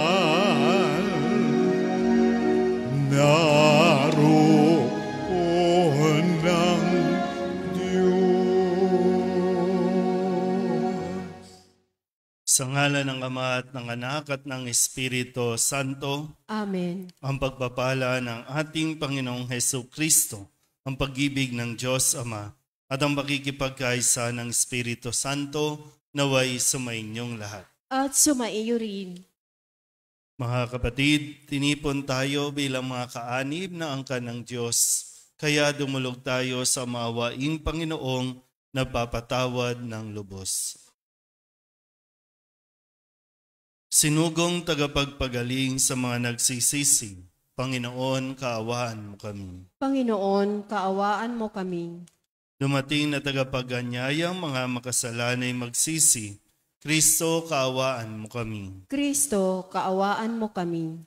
pagmamahal. Naroon ng Diyos. Sa ngalan ng Ama at ng Anak at ng Espiritu Santo. Amen. Ang pagpapala ng ating Panginoong Hesus Kristo, ang pag-ibig ng Diyos Ama, at ang pakikipagkaisa ng Espiritu Santo naway sumainyong lahat. At sumaiyo rin. Mga kapatid, tinipon tayo bilang mga kaanib na angkan ng Diyos, kaya dumulog tayo sa maawaing Panginoong nagpapatawad ng lubos. Sinugong tagapagpagaling sa mga nagsisisi, Panginoon, kaawaan mo kami. Panginoon, kaawaan mo kami. Dumating na tagapaganyayang mga makasalanay magsisi, Kristo, kaawaan mo kami. Kristo, kaawaan mo kami.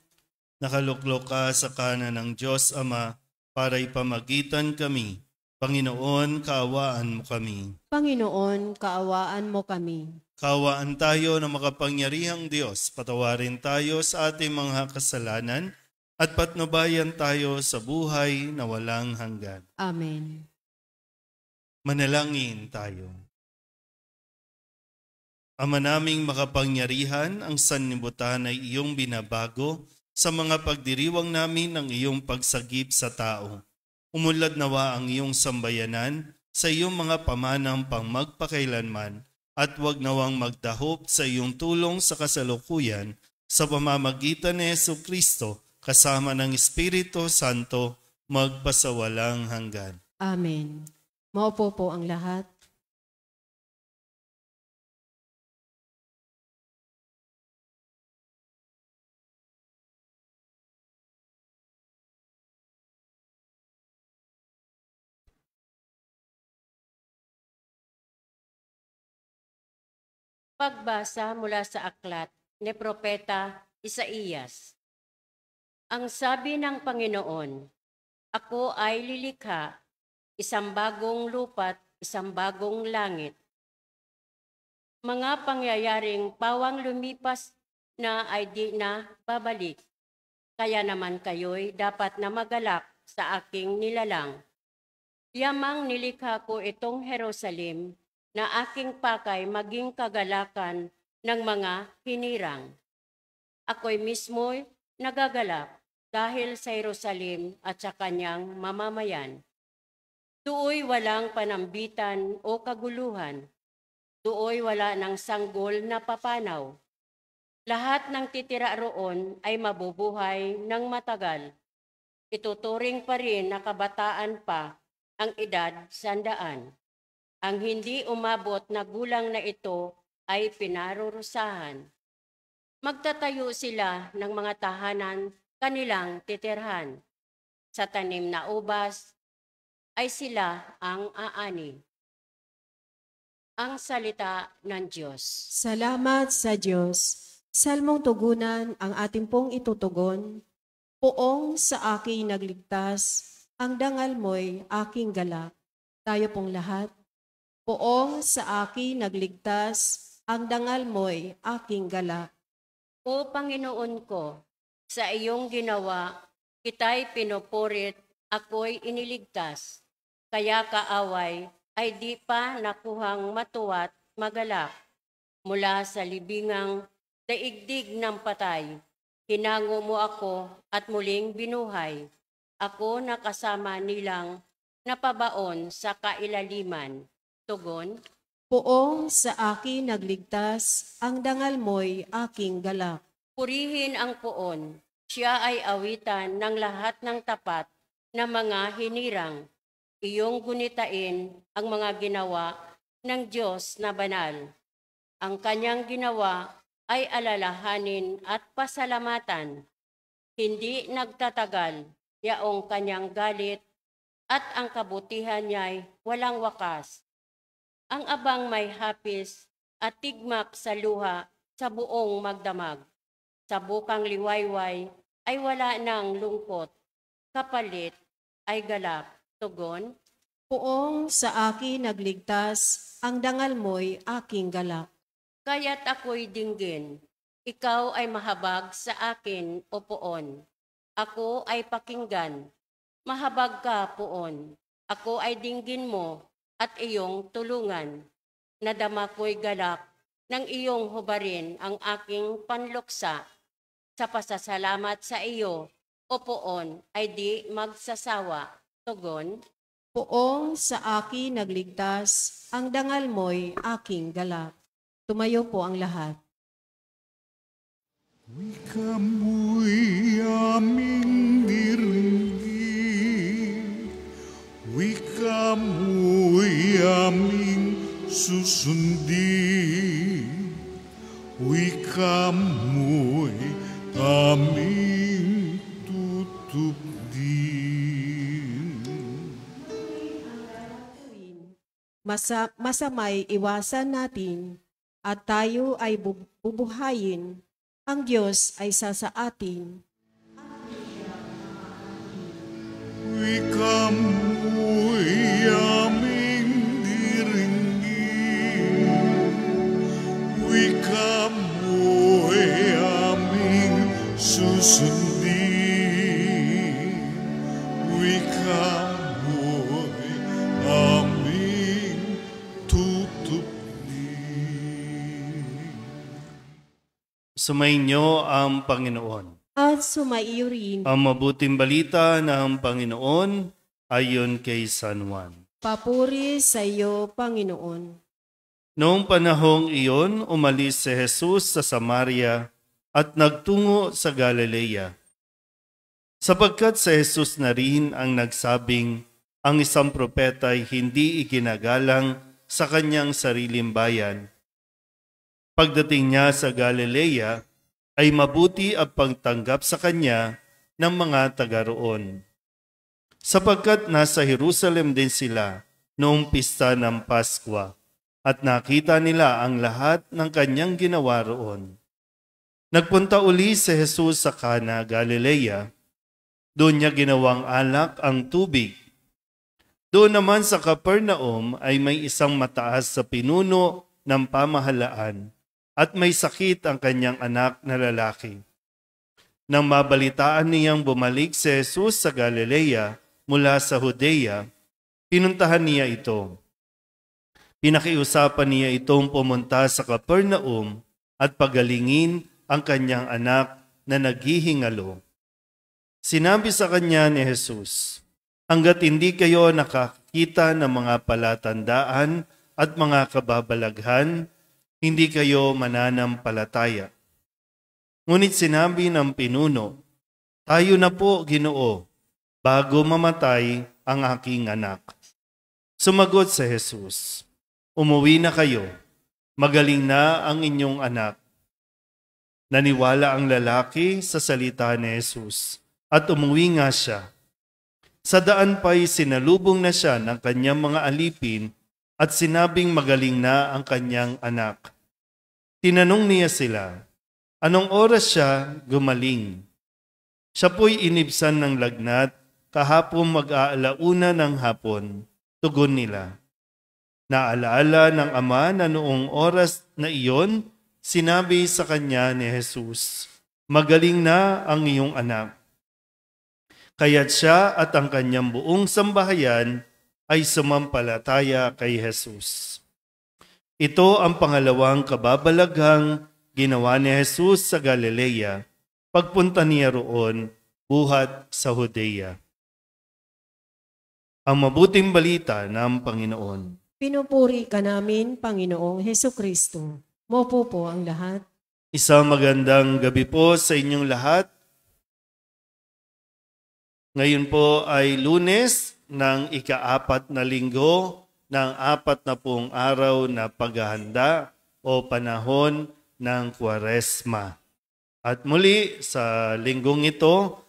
Nakaluklok ka sa kanan ng Diyos Ama para ipamagitan kami. Panginoon, kaawaan mo kami. Panginoon, kaawaan mo kami. Kaawaan tayo ng makapangyarihang Diyos, patawarin tayo sa ating mga kasalanan at patnubayan tayo sa buhay na walang hanggan. Amen. Manalangin tayo. Ama naming makapangyarihan, ang sanlibutan ay iyong binabago sa mga pagdiriwang namin ng iyong pagsagip sa tao. Umunlad nawa ang iyong sambayanan sa iyong mga pamanang pang magpakailanman at huwag nawang magdahop sa iyong tulong sa kasalukuyan sa pamamagitan ni Hesus Kristo kasama ng Espiritu Santo magpasawalang hanggan. Amen. Maupo po ang lahat. Pagbasa mula sa aklat ni Propeta Isaías. Ang sabi ng Panginoon, ako ay lilikha, isang bagong lupa't isang bagong langit. Mga pangyayaring pawang lumipas na ay di na babalik. Kaya naman kayo'y dapat na magalak sa aking nilalang. Yamang nilikha ko itong Jerusalem, na aking pakay maging kagalakan ng mga hinirang. Ako'y mismo'y nagagalak dahil sa Jerusalem at sa kanyang mamamayan. Tuoy walang panambitan o kaguluhan. Tuoy wala ng sanggol na papanaw. Lahat ng titira roon ay mabubuhay ng matagal. Ituturing pa rin na kabataan pa ang edad 100. Ang hindi umabot na gulang na ito ay pinarurusahan. Magtatayo sila ng mga tahanan kanilang titirhan. Sa tanim na ubas ay sila ang aani. Ang salita ng Diyos. Salamat sa Diyos. Salmong tugunan ang ating pong itutugon. Poong sa aking nagligtas, ang dangal mo'y aking galak. Tayo pong lahat. Poong sa akin nagligtas, ang dangal mo'y aking galak. O Panginoon ko, sa iyong ginawa, kita'y pinupurit, ako'y iniligtas. Kaya kaaway ay di pa nakuhang matuwa't magalak. Mula sa libingang daigdig ng patay, hinango mo ako at muling binuhay. Ako nakasama nilang napabaon sa kailaliman. Tugon, Poong sa akin nagligtas, ang dangal mo'y aking galak. purihin ang poon. Siya ay awitan ng lahat ng tapat na mga hinirang. Iyong gunitain ang mga ginawa ng Diyos na banal. Ang kanyang ginawa ay alalahanin at pasalamatan. Hindi nagtatagal yaong kanyang galit at ang kabutihan niya'y walang wakas. Ang abang may hapis at tigmak sa luha sa buong magdamag. Sa bukang liwayway ay wala ng lungkot, kapalit ay galak. Tugon, Poong sa akin nagligtas, ang dangal mo'y aking galak. Kaya't ako'y dinggin. Ikaw ay mahabag sa akin, o poon. Ako ay pakinggan. Mahabag ka, poon. Ako ay dinggin mo at iyong tulungan. Nadama ko'y galak ng iyong hubarin ang aking panluksa. Sa pasasalamat sa iyo, o poon, ay di magsasawa. Tugon, Poong sa akin nagligtas, ang dangal mo'y aking galak. Tumayo po ang lahat. Wika mo'y aming diringgin, wika mo'y aming susundin, wika mo'y aming tutupdin. Masamay iwasan natin at tayo ay bubuhayin. Ang Diyos ay sasaatin. Wika mo'y aming diringgin, wika mo'y aming susundin, wika mo'y aming tutupdin. Sumainyo ang Panginoon. At sumaiyo rin, Ang mabuting balita ng Panginoon ayon kay San Juan. papuri sa iyo, Panginoon. Noong panahong iyon, umalis si Jesus sa Samaria at nagtungo sa Galilea. Sapagkat si Jesus na rin ang nagsabing ang isang propeta ay hindi iginagalang sa kanyang sariling bayan. Pagdating niya sa Galilea, ay mabuti ang pagtanggap sa kanya ng mga taga roon. Sapagkat nasa Jerusalem din sila noong pista ng Paskwa at nakita nila ang lahat ng kanyang ginawa roon. Nagpunta uli si Jesus sa Cana, Galilea. Doon niya ginawang alak ang tubig. Doon naman sa Capernaum ay may isang mataas sa pinuno ng pamahalaan at may sakit ang kanyang anak na lalaki. Nang mabalitaan niyang bumalik si Jesus sa Galilea mula sa Judea, pinuntahan niya ito. Pinakiusapan niya itong pumunta sa Capernaum at pagalingin ang kanyang anak na naghihingalo. Sinabi sa kanya ni Jesus, hanggat hindi kayo nakakita ng mga palatandaan at mga kababalaghan, hindi kayo mananampalataya. Ngunit sinabi ng pinuno, tayo na po, Ginoo, bago mamatay ang aking anak. Sumagot si Jesus, umuwi na kayo, magaling na ang inyong anak. Naniwala ang lalaki sa salita ni Jesus at umuwi nga siya. Sa daan pa'y sinalubong na siya ng kanyang mga alipin at sinabing magaling na ang kanyang anak. Tinanong niya sila, anong oras siya gumaling? Siya po'y inibsan ng lagnat kahapon mag-aalauna ng hapon. Tugon nila. Naalaala ng ama na noong oras na iyon, sinabi sa kanya ni Jesus, magaling na ang iyong anak. Kaya't siya at ang kanyang buong sambahayan ay sumampalataya kay Jesus. Ito ang pangalawang kababalaghang ginawa ni Jesus sa Galilea, pagpunta niya roon, buhat sa Judea. Ang mabuting balita ng Panginoon. Pinupuri ka namin, Panginoong Hesukristo. Mopo po ang lahat. Isang magandang gabi po sa inyong lahat. Ngayon po ay Lunes ng ika-4 na linggo ng 40 araw na paghahanda o panahon ng Kwaresma. At muli sa linggong ito,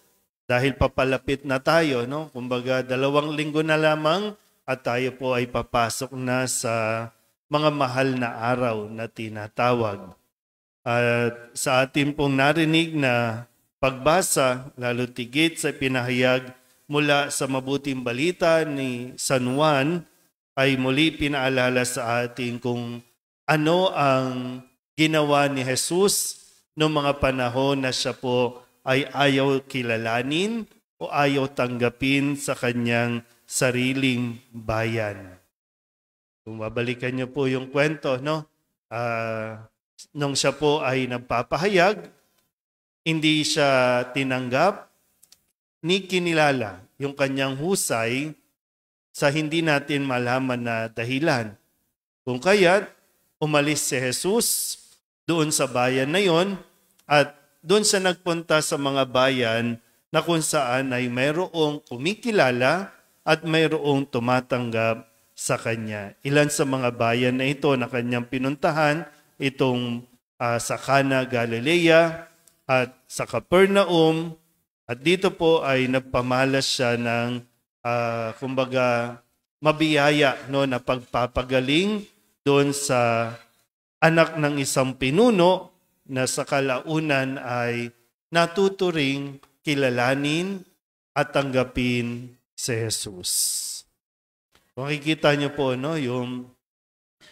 dahil papalapit na tayo, no? Kumbaga 2 linggo na lamang at tayo po ay papasok na sa mga mahal na araw na tinatawag. At sa ating pong narinig na pagbasa, lalo tigit sa pinahayag mula sa mabuting balita ni San Juan ay muli pinaalala sa atin kung ano ang ginawa ni Jesus noong mga panahon na siya po ay ayaw kilalanin o ayaw tanggapin sa kanyang sariling bayan. Kung babalikan niyo po yung kwento, no? Nung siya po ay nagpapahayag, hindi siya tinanggap ni kinilala yung kanyang husay sa hindi natin malaman na dahilan. Kung kaya't umalis si Jesus doon sa bayan na yon at doon siya nagpunta sa mga bayan na kung saan ay mayroong kumikilala at mayroong tumatanggap sa kanya. Ilan sa mga bayan na ito na kanyang pinuntahan, itong sa Cana, Galilea at sa Capernaum, at dito po ay nagpamalas siya ng kumbaga mabiyaya, no, na pagpapagaling doon sa anak ng isang pinuno na sa kalaunan ay natuturing kilalanin at tanggapin si Jesus. Makikita niyo po, no, yung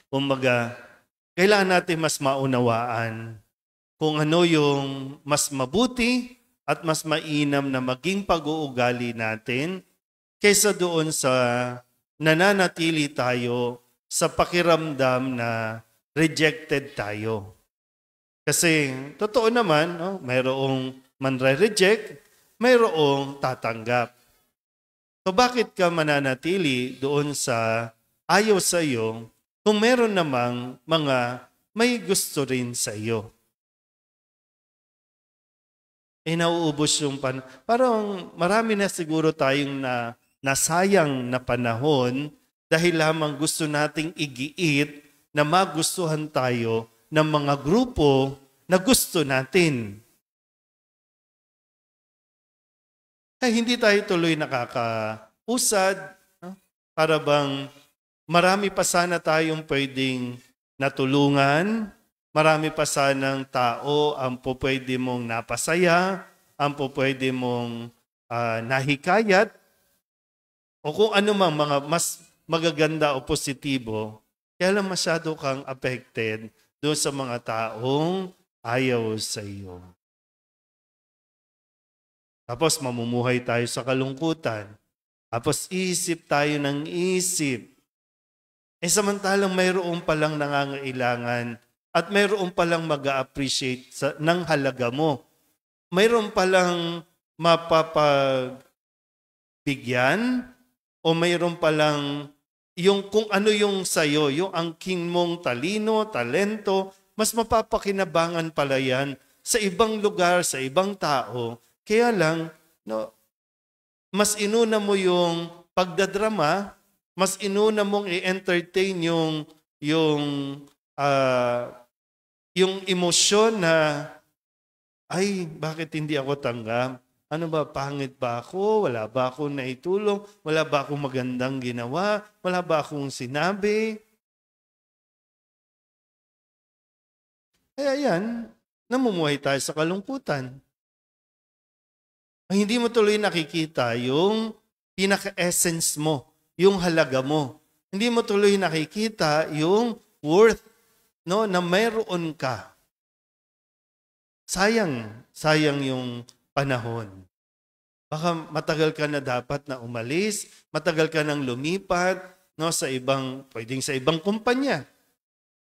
kumbaga kailangan natin mas maunawaan kung ano yung mas mabuti at mas mainam na maging pag-uugali natin kaysa doon sa nananatili tayo sa pakiramdam na rejected tayo. Kasi totoo naman, no, mayroong manre-reject, mayroong tatanggap. So bakit ka mananatili doon sa ayaw sa iyo kung meron namang mga may gusto rin sa iyo? Nauubos yung parang marami na siguro tayong nasayang na panahon dahil lamang gusto nating igiit na magustuhan tayo ng mga grupo na gusto natin. Kaya hindi tayo tuloy nakakausad, no? Para bang marami pa sana tayong pwedeng natulungan, marami pa sanang tao ang pwede mong napasaya, ang pwede mong nahikayat, o kung ano mang mga mas magaganda o positibo, kaya lang masyado kang affected doon sa mga taong ayaw sa iyo. Tapos mamumuhay tayo sa kalungkutan. Tapos isip tayo ng isip. Samantalang mayroong palang nangangailangan at mayroong palang mag-a-appreciate ng halaga mo. Mayroong palang mapapagbigyan o mayroong palang yung kung ano yung sayo, yung angking mong talino, talento, mas mapapakinabangan pala yan sa ibang lugar, sa ibang tao. Kaya lang, no, mas inuna mo yung pagdadrama, mas inuna mong i-entertain yung emosyon na, ay, bakit hindi ako tanggap? Ano ba, pangit ba ako? Wala ba akong naitulong? Wala ba akong magandang ginawa? Wala ba akong sinabi? Kaya yan, namumuhay tayo sa kalungkutan. Hindi mo tuloy nakikita yung pinaka-essence mo, yung halaga mo. Hindi mo tuloy nakikita yung worth, no, na mayroon ka. Sayang yung panahon. Baka matagal ka na dapat na umalis, matagal ka nang lumipat, no, pwedeng sa ibang kumpanya.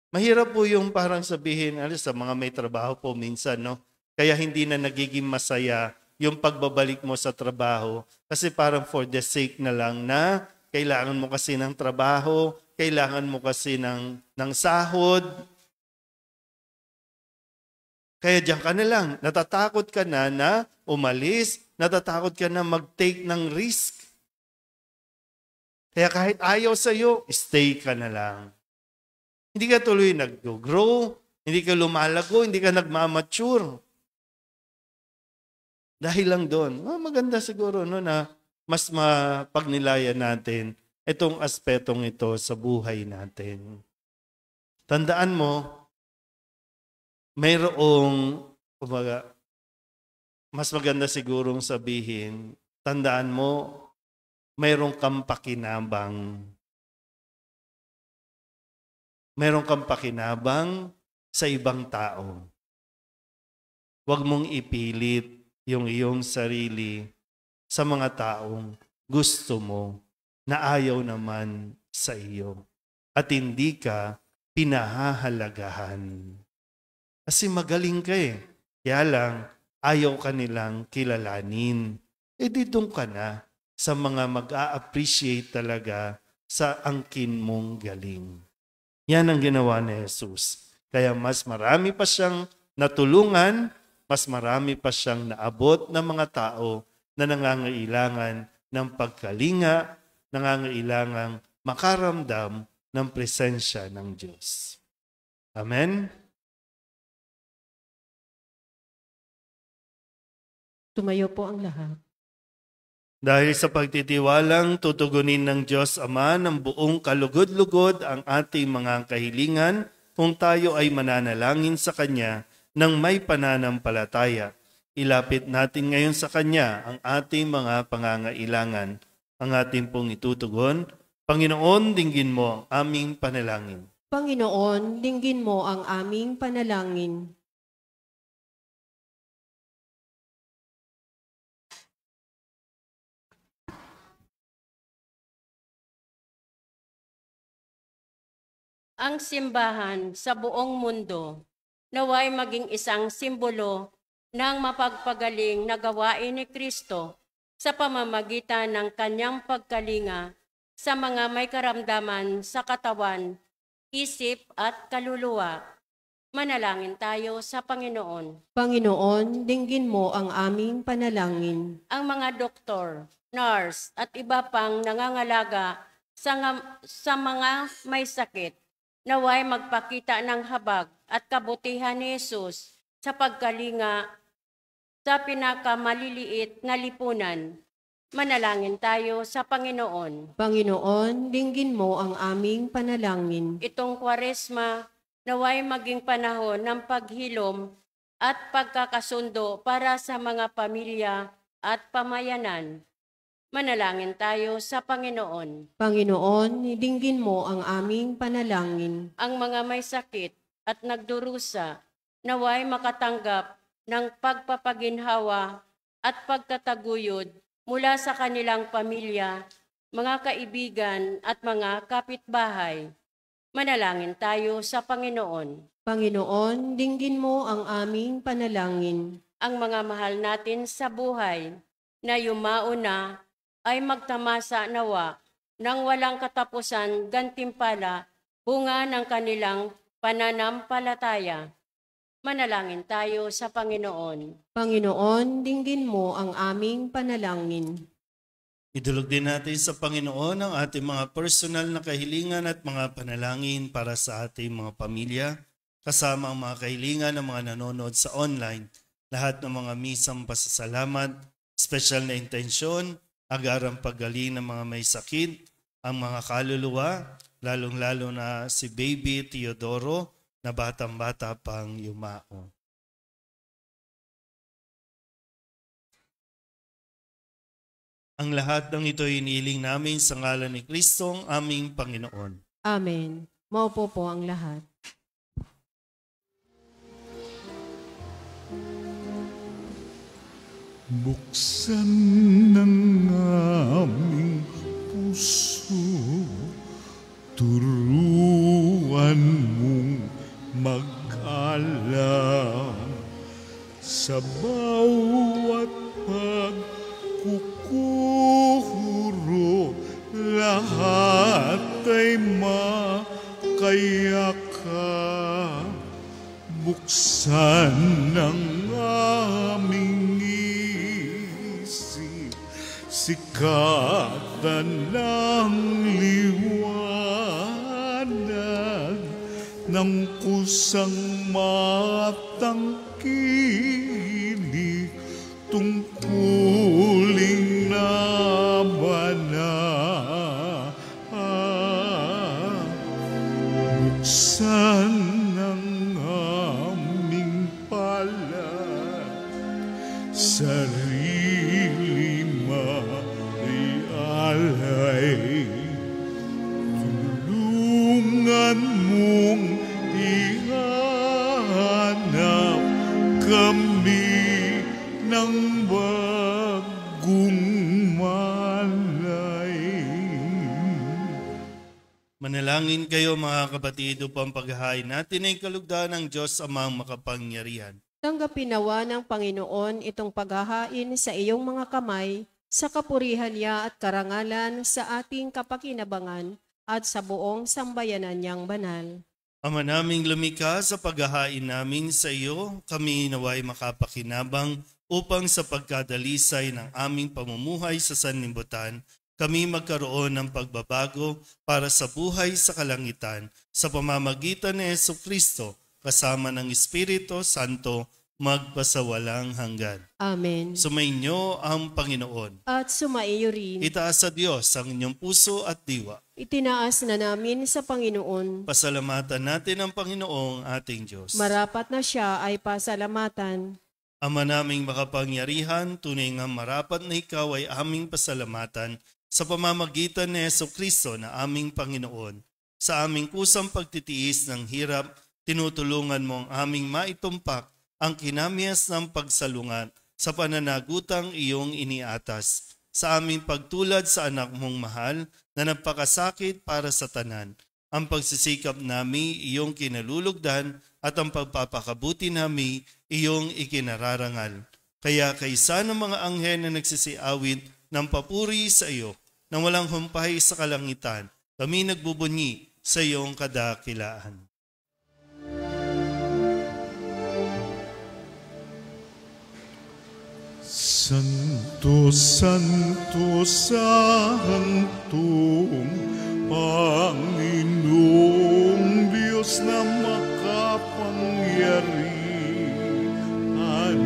Mahirap po yung parang sabihin, sa mga may trabaho po minsan, no, kaya hindi na nagiging masaya yung pagbabalik mo sa trabaho kasi parang for the sake na lang na kailangan mo kasi ng trabaho, kailangan mo kasi ng sahod. Kaya diyan ka na lang, natatakot ka na umalis, natatakot ka na mag-take ng risk. Kaya kahit ayaw sa'yo, stay ka na lang. Hindi ka tuloy nag-grow, hindi ka lumalago, hindi ka nagmamature. Dahil lang doon, maganda siguro no, na mas mapagnilayan natin itong aspetong ito sa buhay natin. Tandaan mo, mayroong, mas maganda sigurong sabihin, tandaan mo, mayroon kang pakinabang. Mayroon kang pakinabang sa ibang tao. Huwag mong ipilit yung iyong sarili sa mga taong gusto mo na ayaw naman sa iyo. At hindi ka pinahahalagahan. Kasi magaling ka eh. Kaya lang, ayaw ka nilang kilalanin. E di doon ka na sa mga mag-a-appreciate talaga sa angkin mong galing. Yan ang ginawa ni Jesus. Kaya mas marami pa siyang natulungan, mas marami pa siyang naabot ng mga tao na nangangailangan ng pagkalinga, nangangailangang makaramdam ng presensya ng Diyos. Amen? Tumayo po ang lahat. Dahil sa pagtitiwalang tutugunin ng Diyos Ama ng buong kalugod-lugod ang ating mga kahilingan kung tayo ay mananalangin sa Kanya ng may pananampalataya. Ilapit natin ngayon sa Kanya ang ating mga pangangailangan. Ang ating pong itutugon, Panginoon, dinggin mo ang aming panalangin. Panginoon, dinggin mo ang aming panalangin. Ang simbahan sa buong mundo naway maging isang simbolo ng mapagpagaling na gawain ni Kristo sa pamamagitan ng kanyang pagkalinga sa mga may karamdaman sa katawan, isip at kaluluwa. Manalangin tayo sa Panginoon. Panginoon, dinggin mo ang aming panalangin. Ang mga doktor, nurse at iba pang nangangalaga sa mga may sakit, naway magpakita ng habag at kabutihan ni Jesus sa pagkalinga sa pinakamaliliit na lipunan. Manalangin tayo sa Panginoon. Panginoon, dinggin mo ang aming panalangin. Itong Kwaresma, naway maging panahon ng paghilom at pagkakasundo para sa mga pamilya at pamayanan. Manalangin tayo sa Panginoon. Panginoon, dinggin mo ang aming panalangin. Ang mga may sakit at nagdurusa, naway makatanggap ng pagpapaginhawa at pagtataguyod mula sa kanilang pamilya, mga kaibigan at mga kapitbahay. Manalangin tayo sa Panginoon. Panginoon, dinggin mo ang aming panalangin. Ang mga mahal natin sa buhay na yumao na ay magtamasa nawa ng walang katapusan gantimpala bunga ng kanilang pananampalataya. Manalangin tayo sa Panginoon. Panginoon, dinggin mo ang aming panalangin. Idulog din natin sa Panginoon ang ating mga personal na kahilingan at mga panalangin para sa ating mga pamilya, kasama ang mga kahilingan ng mga nanonood sa online. Lahat ng mga misang pasasalamat, special na intensyon, agarang paggaling ng mga may sakit, ang mga kaluluwa, lalong-lalo na si Baby Teodoro na batang-bata pang yumao. Ang lahat ng ito iniiling namin sa ngalan ni Kristong aming Panginoon. Amen. Maupo po ang lahat. Buksan ng aming puso, turuan mong mag-alam sa bawat pagkukuro, lahat ay makayakap. Buksan ng aming isip, sikatan ng liwanag ng kusang matangkilik, tungkuling nabanal. Buksan ng aming palad, sarili marial kami ng bagong malay. Manalangin kayo mga kapatid upang paghahain natin ay kalugdan ng Diyos Amang makapangyarihan. Tanggapin nawa ng Panginoon itong paghahain sa iyong mga kamay, sa kapurihan niya at karangalan sa ating kapakinabangan at sa buong sambayanan niyang banal. Ama naming lumikha, sa paghahain namin sa iyo, kami naway makapakinabang upang sa pagkadalisay ng aming pamumuhay sa sanlibutan, kami magkaroon ng pagbabago para sa buhay sa kalangitan sa pamamagitan ni Jesucristo kasama ng Espiritu Santo magpasawalang hanggan. Amen. Sumainyo ang Panginoon. At sumaiyo rin. Itaas sa Diyos ang inyong puso at diwa. Itinaas na namin sa Panginoon. Pasalamatan natin ang Panginoong ating Diyos. Marapat na siya ay pasalamatan. Ama naming makapangyarihan, tunay nga marapat na ikaw ay aming pasalamatan sa pamamagitan ni Jesucristo na aming Panginoon. Sa aming kusang pagtitiis ng hirap, tinutulungan mo ang aming maitumpak ang kinamyas ng pagsalungat sa pananagutang iyong iniatas. Sa aming pagtulad sa anak mong mahal na nagpakasakit para sa tanan, ang pagsisikap nami iyong kinalulugdan at ang pagpapakabuti nami iyong ikinararangal. Kaya kaysa ng mga anghel na nagsisiawit ng papuri sa iyo, nang walang humpay sa kalangitan, kami nagbubunyi sa iyong kadakilaan. Santo, Santo, Sanctum, Panginoong Diyos na makapangyarihan,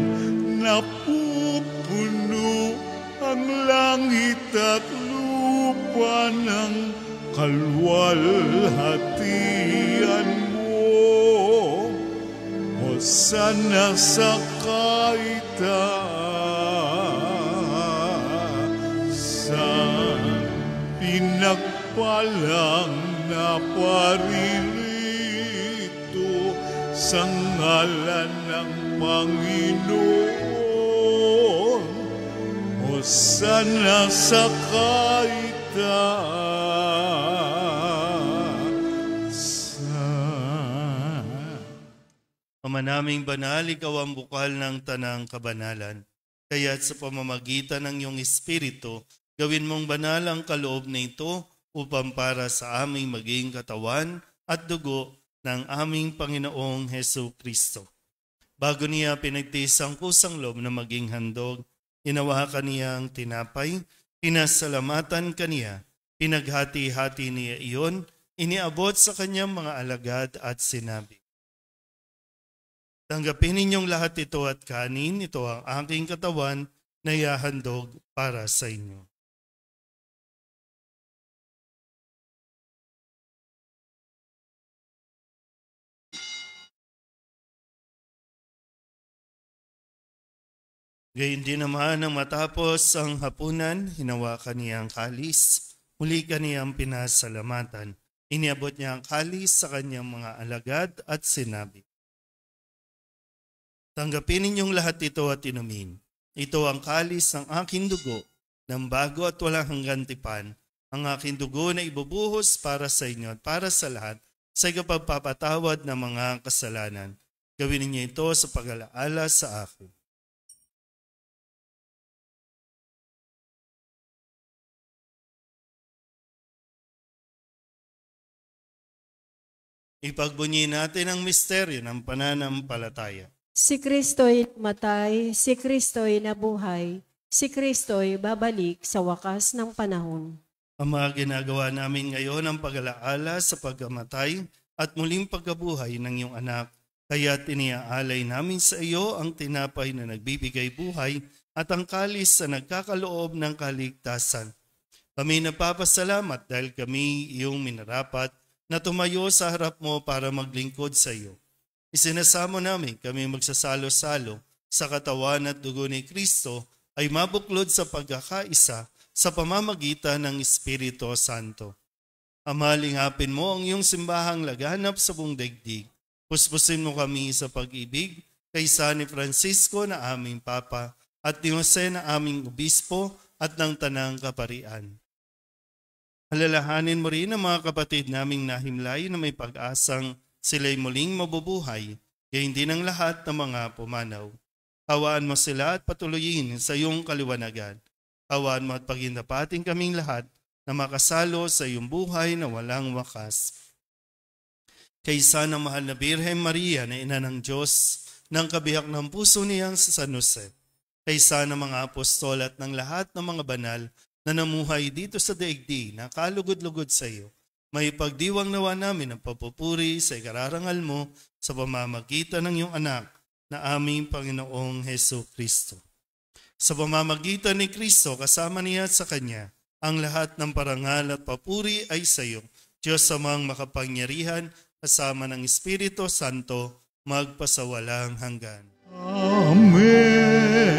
napupuno ang langit at lupa ng kalwalhatian mo. Hosana sa kaitaasan, pinagpalang na paririto sa ngalan ng Panginoon. Hosana sa kaitaasan. Ama naming banal, ikaw ang bukal ng tanang kabanalan. Kaya't sa pamamagitan ng iyong Espiritu, gawin mong banal ang kaloob na ito upang para sa aming maging katawan at dugo ng aming Panginoong Hesu Kristo. Bago niya pinagtiis ang kusang loob na maging handog, hinawakan niya ang tinapay, pinasalamatan kaniya, pinaghati-hati niya iyon, iniabot sa kanyang mga alagad at sinabi, tanggapin ninyong lahat ito at kanin, ito ang aking katawan na ihahandog para sa inyo. Gayun din naman nang matapos ang hapunan, hinawakan niya ang kalis, muli kaniyang pinasalamatan. Iniabot niya ang kalis sa kanyang mga alagad at sinabi, tanggapin ninyong lahat ito at inumin. Ito ang kalis ng aking dugo, ng bago at walang hanggang tipan, ang aking dugo na ibubuhos para sa inyo at para sa lahat sa ikapagpapatawad ng mga kasalanan. Gawin ninyo ito sa pag-alaala sa akin. Ipagbunyi natin ang misteryo ng pananampalataya. Si Kristo'y matay, si Kristo'y nabuhay, si Kristo'y babalik sa wakas ng panahon. Ang mga ginagawa namin ngayon ang pag-alaala sa pagkamatay at muling pagkabuhay ng iyong anak. Kaya tiniaalay namin sa iyo ang tinapay na nagbibigay buhay at ang kalis na nagkakaloob ng kaligtasan. Kami napapasalamat dahil kami iyong minarapat na tumayo sa harap mo para maglingkod sa iyo. Isinasamo namin kami magsasalo-salo sa katawan at dugo ni Kristo ay mabuklod sa pagkakaisa sa pamamagitan ng Espiritu Santo. Ama, lingapin mo ang iyong simbahang laganap sa buong daigdig. Puspusin mo kami sa pag-ibig kay San Francisco na aming Papa, at ni Jose na aming Obispo, at ng Tanang Kaparian. Alalahanin mo rin ang mga kapatid naming nahimlay na may pag-asang sila'y muling mabubuhay, gayon din ang lahat ng mga pumanaw. Hawaan mo sila at patuloyin sa iyong kaliwanagan. Hawaan mo at paghindapatin kaming lahat na makasalo sa iyong buhay na walang wakas. Kaysa ng mahal na Birhen Maria na ina ng Diyos, ng kabiyak ng puso niyang sa San Jose, kaysa ng mga apostol at ng lahat ng mga banal na namuhay dito sa daigdig na kalugod-lugod sa iyo, may pagdiwang nawa namin ang papupuri sa ikararangal mo sa pamamagitan ng iyong anak na aming Panginoong Heso Kristo. Sa pamamagitan ni Kristo, kasama niya at sa Kanya, ang lahat ng parangal at papuri ay sa iyo, Diyos amang makapangyarihan, kasama ng Espiritu Santo, magpasawalang hanggan. Amen.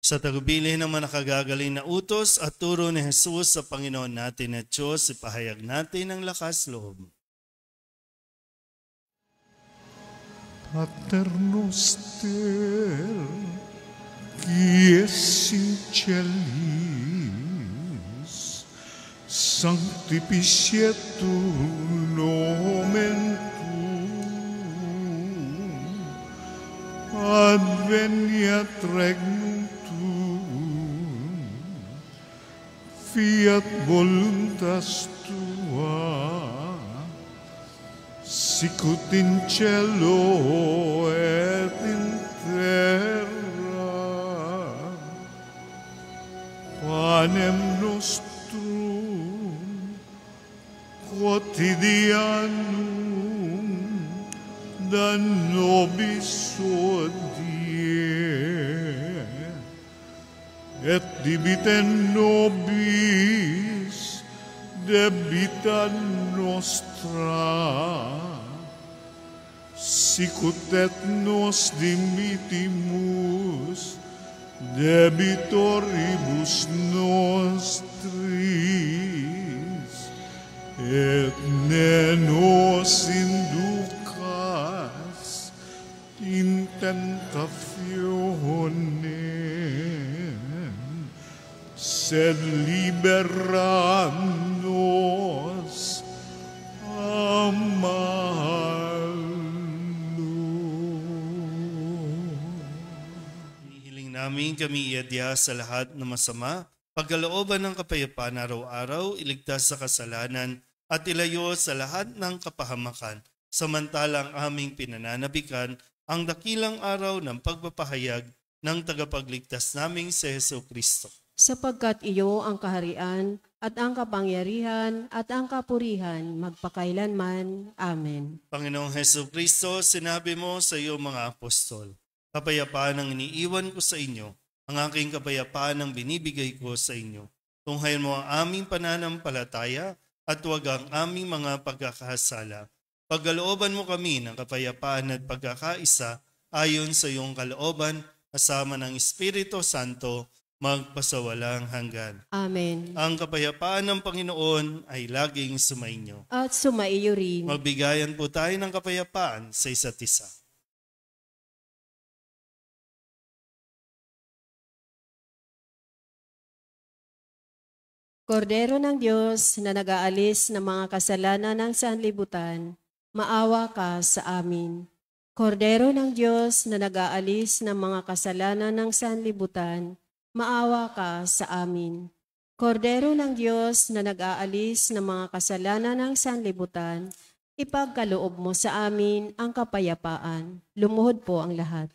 Sa tagubilin ng mga nakagagaling na utos at turo ni Jesus sa Panginoon natin at Diyos, ipahayag natin ang lakas loob. Pater noster, qui es in celis, sanctificetur nomen tuum, adveniat regnum tuum, fiat voluntas tua, sicut in cielo et in terra. Panem nostrum quotidianum da nobis hodie, et dimitte nobis debita nostra, sicut et nos dimittimus debitoribus nostris, et ne nos inducas in tentationem, sed libera nos a malo. Hihiling namin kami iadya sa lahat ng masama, pagkalooban ng kapayapaan araw-araw, iligtas sa kasalanan, at ilayo sa lahat ng kapahamakan, samantalang aming pinananabikan ang dakilang araw ng pagpapahayag ng tagapagligtas naming si Heso Kristo. Sapagkat iyo ang kaharian at ang kapangyarihan at ang kapurihan magpakailanman. Amen. Panginoong Heso Kristo, sinabi mo sa iyong mga apostol, kapayapaan ang iniiwan ko sa inyo, ang aking kapayapaan ang binibigay ko sa inyo. Tunghayan mo ang aming pananampalataya at huwag ang aming mga pagkakasala. Pagkalooban mo kami ng kapayapaan at pagkakaisa ayon sa iyong kalooban, kasama ng Espiritu Santo, magpasawalang hanggan. Amen. Ang kapayapaan ng Panginoon ay laging sumainyo. At sumaiyo rin. Magbigayan po tayo ng kapayapaan sa isa't isa. Kordero ng Diyos na nag-aalis ng mga kasalanan ng sanlibutan, maawa ka sa amin. Kordero ng Diyos na nag-aalis ng mga kasalanan ng sanlibutan, maawa ka sa amin. Kordero ng Diyos na nag-aalis ng mga kasalanan ng sanlibutan, ipagkaloob mo sa amin ang kapayapaan. Lumuhod po ang lahat.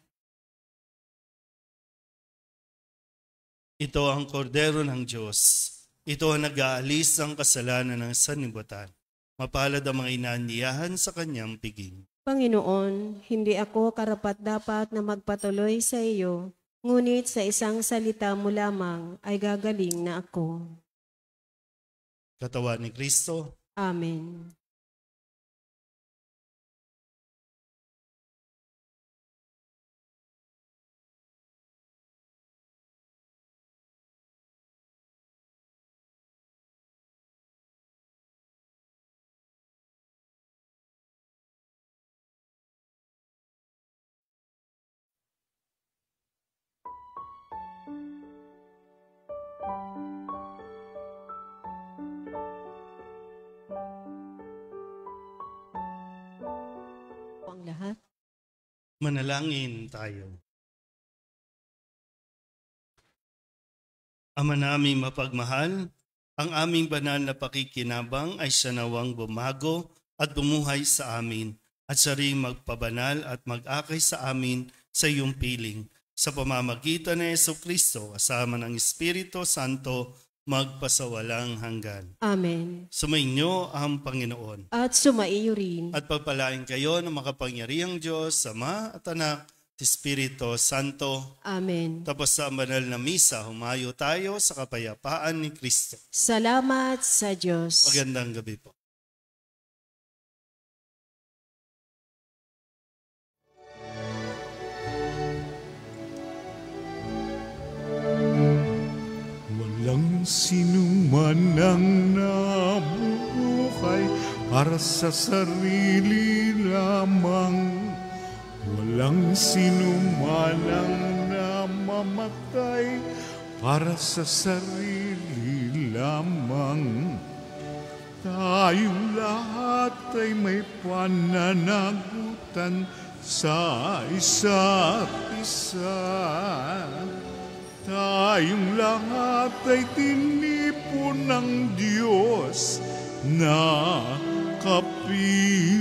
Ito ang kordero ng Diyos. Ito ang nag-aalis ng kasalanan ng sanlibutan. Mapalad ang mga inaanyayahan sa kanyang piging. Panginoon, hindi ako karapat-dapat na magpatuloy sa iyo, ngunit sa isang salita mo lamang ay gagaling na ako. Katawan ni Kristo. Amen. Manalangin tayo. Ama naming mapagmahal, ang aming banal na pakikinabang ay siya nawang bumago at bumuhay sa amin at siya ring magpabanal at mag-akay sa amin sa iyong piling. Sa pamamagitan ni Jesucristo, kasama ng Espiritu Santo, magpasawalang hanggan. Amen. Sumainyo ang Panginoon. At sumaiyo rin. At pagpalain kayo ng makapangyarihang Diyos, Ama at Anak, at Espiritu Santo. Amen. Tapos sa banal na misa, humayo tayo sa kapayapaan ni Kristo. Salamat sa Diyos. Magandang gabi po. Walang sinuman ang nabubuhay para sa sarili lamang. Walang sinuman ang namamatay para sa sarili lamang. Tayong lahat ay may pananagutan sa isa't isa. Tayong lahat ay tinipon ng Diyos na kapiling.